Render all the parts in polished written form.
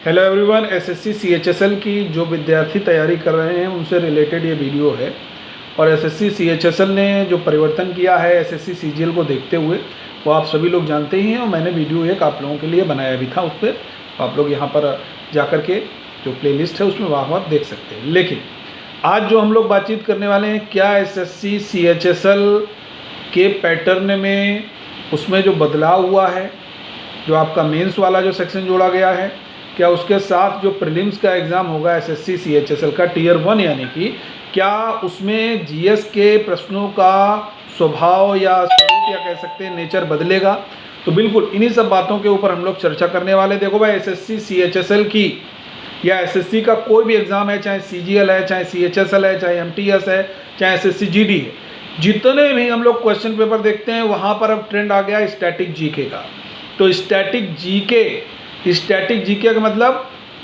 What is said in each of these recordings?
Hello everyone, SSC CHSL की जो विद्यार्थी तैयारी कर रहे हैं उनसे रिलेटेड ये वीडियो है। और एसएससी सीएचएसएल ने जो परिवर्तन किया है एसएससी सीजीएल को देखते हुए वो आप सभी लोग जानते ही हैं, और मैंने वीडियो एक आप लोगों के लिए बनाया भी था। उस पर आप लोग यहाँ पर जाकर के जो प्लेलिस्ट है उसमें वहाँ देख सकते हैं। लेकिन आज जो हम लोग बातचीत करने वाले हैं, क्या एसएससी सीएचएसएल के पैटर्न में उसमें जो बदलाव हुआ है, जो आपका मेंस वाला जो सेक्शन जोड़ा गया है, क्या उसके साथ जो प्रीलिम्स का एग्ज़ाम होगा एसएससी सीएचएसएल का टियर 1 यानी कि क्या उसमें जीएस के प्रश्नों का स्वभाव या स्वरूप या कह सकते हैं नेचर बदलेगा। तो बिल्कुल इन्हीं सब बातों के ऊपर हम लोग चर्चा करने वाले। देखो भाई, एसएससी सीएचएसएल की या एसएससी का कोई भी एग्ज़ाम है, चाहे सीजीएल है, चाहे सीएचएसएल है, चाहे एमटीएस है, चाहे एसएससी जीडी है, जितने भी हम लोग क्वेश्चन पेपर देखते हैं वहाँ पर अब ट्रेंड आ गया स्टैटिक जीके का। तो स्टैटिक जीके का मतलब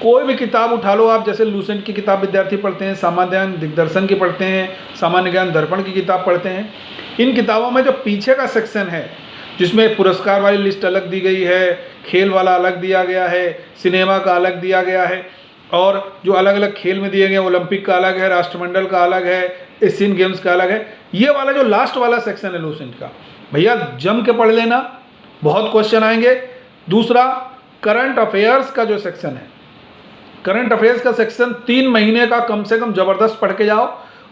कोई भी किताब उठा लो आप, जैसे लूसेंट की किताब विद्यार्थी पढ़ते हैं, सामान्य ज्ञान दिग्दर्शन की पढ़ते हैं, सामान्य ज्ञान दर्पण की किताब पढ़ते हैं। इन किताबों में जो पीछे का सेक्शन है जिसमें पुरस्कार वाली लिस्ट अलग दी गई है, खेल वाला अलग दिया गया है, सिनेमा का अलग दिया गया है, और जो अलग अलग खेल में दिए गए ओलंपिक का अलग है, राष्ट्रमंडल का अलग है, एशियन गेम्स का अलग है। ये वाला जो लास्ट वाला सेक्शन है लूसेंट का, भैया जम के पढ़ लेना, बहुत क्वेश्चन आएंगे। दूसरा, करंट अफेयर्स का जो सेक्शन है, करंट अफेयर्स का सेक्शन 3 महीने का कम से कम ज़बरदस्त पढ़ के जाओ।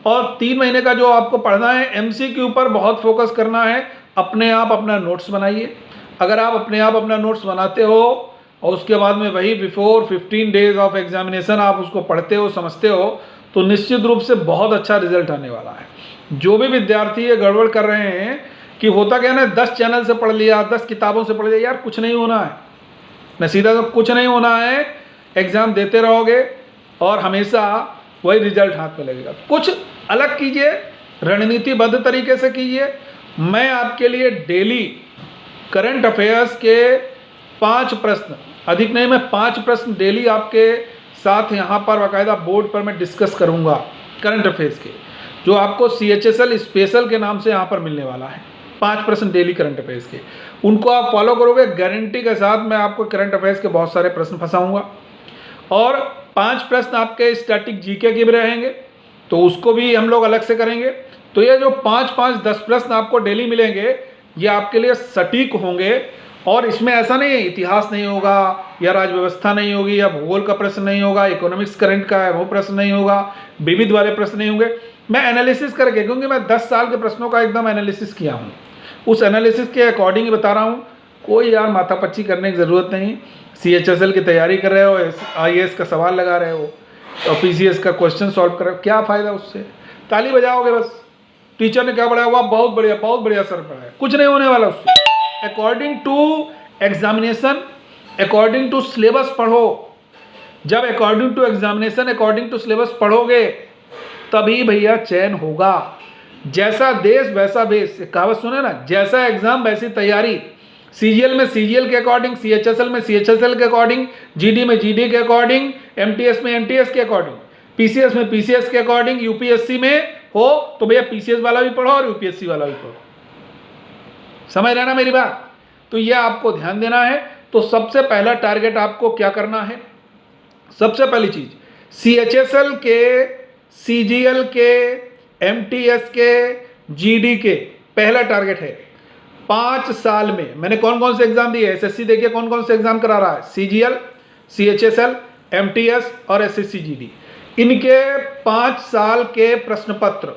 और 3 महीने का जो आपको पढ़ना है एमसी के ऊपर बहुत फोकस करना है। अपने आप अपना नोट्स बनाइए। अगर आप अपने आप अपना नोट्स बनाते हो और उसके बाद में वही बिफोर 15 डेज ऑफ एग्जामिनेशन आप उसको पढ़ते हो, समझते हो, तो निश्चित रूप से बहुत अच्छा रिजल्ट आने वाला है। जो भी विद्यार्थी ये गड़बड़ कर रहे हैं कि होता क्या ना, 10 चैनल से पढ़ लिया, 10 किताबों से पढ़ लिया, यार कुछ नहीं होना है। मैं सीधा तो कुछ नहीं होना है। एग्ज़ाम देते रहोगे और हमेशा वही रिजल्ट हाथ में लगेगा। कुछ अलग कीजिए, रणनीतिबद्ध तरीके से कीजिए। मैं आपके लिए डेली करंट अफेयर्स के 5 प्रश्न, अधिक नहीं, मैं 5 प्रश्न डेली आपके साथ यहाँ पर बाकायदा बोर्ड पर मैं डिस्कस करूँगा करंट अफेयर्स के, जो आपको सीएचएसएल स्पेशल के नाम से यहाँ पर मिलने वाला है। 5 प्रश्न डेली करंट अफेयर्स के, उनको आप फॉलो करोगे, गारंटी के साथ मैं आपको करंट अफेयर्स के बहुत सारे प्रश्न फंसाऊंगा। और 5 प्रश्न आपके स्टैटिक जीके के भी रहेंगे, तो उसको भी हम लोग अलग से करेंगे। तो ये जो 5-5, 10 प्रश्न आपको डेली मिलेंगे, ये आपके लिए सटीक होंगे। और इसमें ऐसा नहीं है इतिहास नहीं होगा, या राज्य व्यवस्था नहीं होगी, या भूगोल का प्रश्न नहीं होगा, इकोनॉमिक्स करंट का है वो प्रश्न नहीं होगा, विविध वाले प्रश्न नहीं होंगे। मैं एनालिसिस करके, क्योंकि मैं 10 साल के प्रश्नों का एकदम एनालिसिस किया हूँ, उस एनालिसिस के अकॉर्डिंग ही बता रहा हूँ। कोई यार माथापच्ची करने की ज़रूरत नहीं। सीएचएसएल की तैयारी कर रहे हो, आईएएस का सवाल लगा रहे हो और पीसीएस का क्वेश्चन सॉल्व कर रहे हो, क्या फ़ायदा उससे? ताली बजाओगे बस। टीचर ने क्या पढ़ाया, वाह बहुत बढ़िया सर पढ़ाया, कुछ नहीं होने वाला उससे। According to examination, according to syllabus पढ़ो। जब according to examination, according to syllabus पढ़ोगे तभी भैया चयन होगा। जैसा देश वैसा बेस, कहावत सुने ना, जैसा एग्जाम वैसी तैयारी। सीजीएल में सीजीएल के अकॉर्डिंग, सीएचएसएल में सीएचएसएल के अकॉर्डिंग, जीडी में जीडी के अकॉर्डिंग, एमटीएस में एमटीएस के अकॉर्डिंग, पीसीएस में पीसीएस के अकॉर्डिंग, यूपीएससी में हो तो भैया पीसीएस वाला भी पढ़ो और यूपीएससी वाला भी पढ़ो। समझ रहे ना मेरी बात? तो यह आपको ध्यान देना है। तो सबसे पहला टारगेट आपको क्या करना है? सबसे पहली चीज, सीएचएसएल के, सीजीएल के, एमटीएस के, जीडी के पहला टारगेट है 5 साल में मैंने कौन कौन से एग्जाम दिए। एसएससी देखिए कौन कौन से एग्जाम करा रहा है, सीजीएल, सीएचएसएल, एमटीएस और एसएससी जीडी। इनके 5 साल के प्रश्न पत्र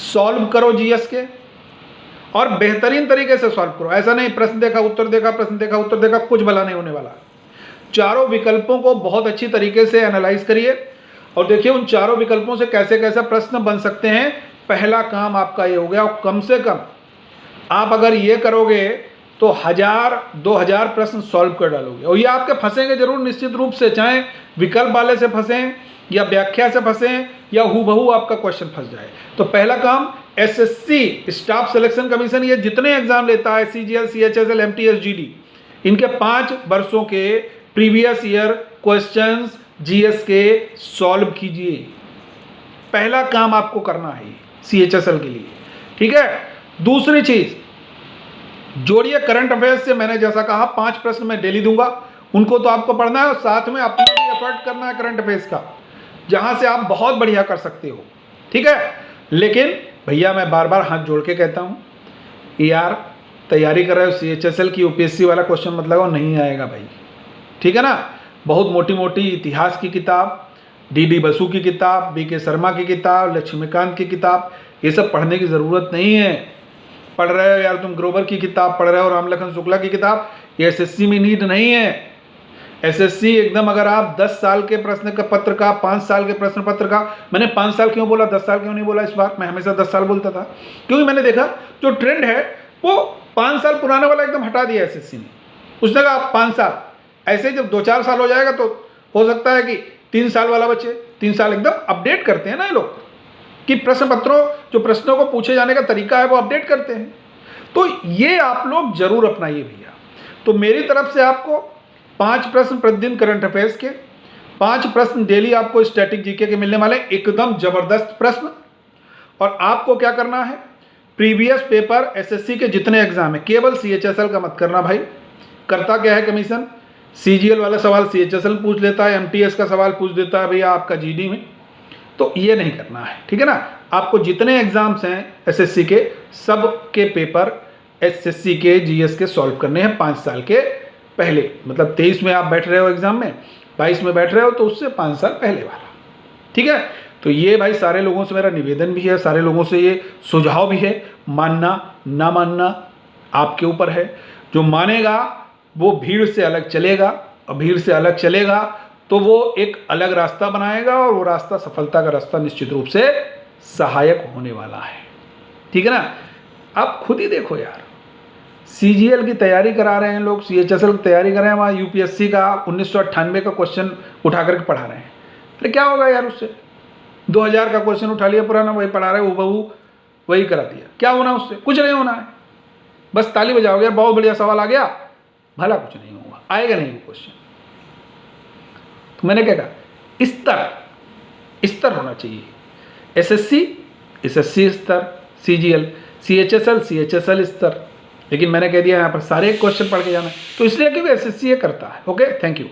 सॉल्व करो जीएस के, और बेहतरीन तरीके से सॉल्व करो। ऐसा नहीं प्रश्न देखा उत्तर देखा, प्रश्न देखा उत्तर देखा, कुछ भला नहीं होने वाला। चारों विकल्पों को बहुत अच्छी तरीके से एनालाइज करिए और देखिए उन चारों विकल्पों से कैसे कैसे प्रश्न बन सकते हैं। पहला काम आपका ये हो गया। और कम से कम आप अगर ये करोगे तो 1000-2000 प्रश्न सॉल्व कर डालोगे। और ये आपके फंसेंगे जरूर निश्चित रूप से, चाहे विकल्प वाले से फंसें या व्याख्या से फंसें या हूबहू आपका क्वेश्चन फंस जाए। तो पहला काम, एसएससी स्टाफ सिलेक्शन कमीशन ये जितने एग्जाम लेता है, सीजीएल, सीएचएसएल, एमटीएस, जीडी, इनके 5 वर्षों के प्रीवियस ईयर क्वेश्चंस जीएस के सॉल्व कीजिए। पहला काम आपको करना है सीएचएसएल के लिए, ठीक है। दूसरी चीज, जोड़िए करंट अफेयर्स से। मैंने जैसा कहा 5 प्रश्न मैं डेली दूंगा, उनको तो आपको पढ़ना है और साथ में अपना भी एफर्ट करना है करंट अफेयर्स का, जहाँ से आप बहुत बढ़िया कर सकते हो, ठीक है। लेकिन भैया मैं बार बार हाथ जोड़ के कहता हूँ यार, तैयारी कर रहे हो CHSL की UPSC वाला क्वेश्चन मत लगाओ, नहीं आएगा भाई, ठीक है ना। बहुत मोटी मोटी इतिहास की किताब, DD बसु की किताब, BK शर्मा की किताब, लक्ष्मीकांत की किताब, ये सब पढ़ने की ज़रूरत नहीं है। पढ़ रहे हो यार तुम ग्रोवर की किताब पढ़ रहे हो, रामलखन शुक्ला की किताब, ये SSC में नीड नहीं है। SSC एकदम, अगर आप 10 साल के प्रश्न का पत्र का, 5 साल के प्रश्न पत्र का, मैंने 5 साल क्यों बोला, 10 साल क्यों नहीं बोला इस बार, मैं हमेशा 10 साल बोलता था, क्योंकि मैंने देखा जो ट्रेंड है वो 5 साल पुराने वाला एकदम हटा दिया SSC ने। उसने कहा 5 साल, ऐसे जब 2-4 साल हो जाएगा तो हो सकता है कि 3 साल वाला बचे। 3 साल एकदम अपडेट करते हैं ना ये लोग, कि प्रश्न पत्रों, जो प्रश्नों को पूछे जाने का तरीका है वो अपडेट करते हैं। तो ये आप लोग जरूर अपनाइए भैया। तो मेरी तरफ से आपको 5 प्रश्न प्रतिदिन करंट अफेयर्स के, 5 प्रश्न डेली आपको स्टैटिक जीके के मिलने वाले, एकदम जबरदस्त प्रश्न। और आपको क्या करना है, प्रीवियस पेपर SSC के जितने एग्जाम है, केवल CHSL का मत करना भाई। करता क्या है कमीशन, CGL वाला सवाल CHSL पूछ लेता है, MTS का सवाल पूछ देता है भैया आपका GD में, तो ये नहीं करना है, ठीक है ना। आपको जितने एग्जाम्स हैं SSC के, सब के पेपर SSC के GS के सॉल्व करने हैं 5 साल के पहले। मतलब 23 में आप बैठ रहे हो एग्जाम में, 22 में बैठ रहे हो, तो उससे 5 साल पहले वाला, ठीक है। तो ये भाई सारे लोगों से मेरा निवेदन भी है, सारे लोगों से ये सुझाव भी है, मानना ना मानना आपके ऊपर है। जो मानेगा वो भीड़ से अलग चलेगा, और भीड़ से अलग चलेगा तो वो एक अलग रास्ता बनाएगा, और वो रास्ता सफलता का रास्ता निश्चित रूप से सहायक होने वाला है, ठीक है ना। आप खुद ही देखो यार, CGL की तैयारी करा रहे हैं लोग, CHSL की तैयारी कर रहे हैं, वहाँ UPSC का 1998 का क्वेश्चन उठा करके पढ़ा रहे हैं। अरे क्या होगा यार उससे, 2000 का क्वेश्चन उठा लिया पुराना, वही पढ़ा रहे, हूबहू वही करा दिया, क्या होना उससे, कुछ नहीं होना है। बस ताली बजाओगे यार, बहुत बढ़िया सवाल आ गया, भला कुछ नहीं होगा, आएगा नहीं वो क्वेश्चन। तो मैंने क्या कहा, स्तर होना चाहिए। SSC स्तर, CGL CHSL स्तर। लेकिन मैंने कह दिया यहाँ पर सारे क्वेश्चन पढ़ के जाना है, तो इसलिए क्योंकि SSC ये करता है। Okay, thank you.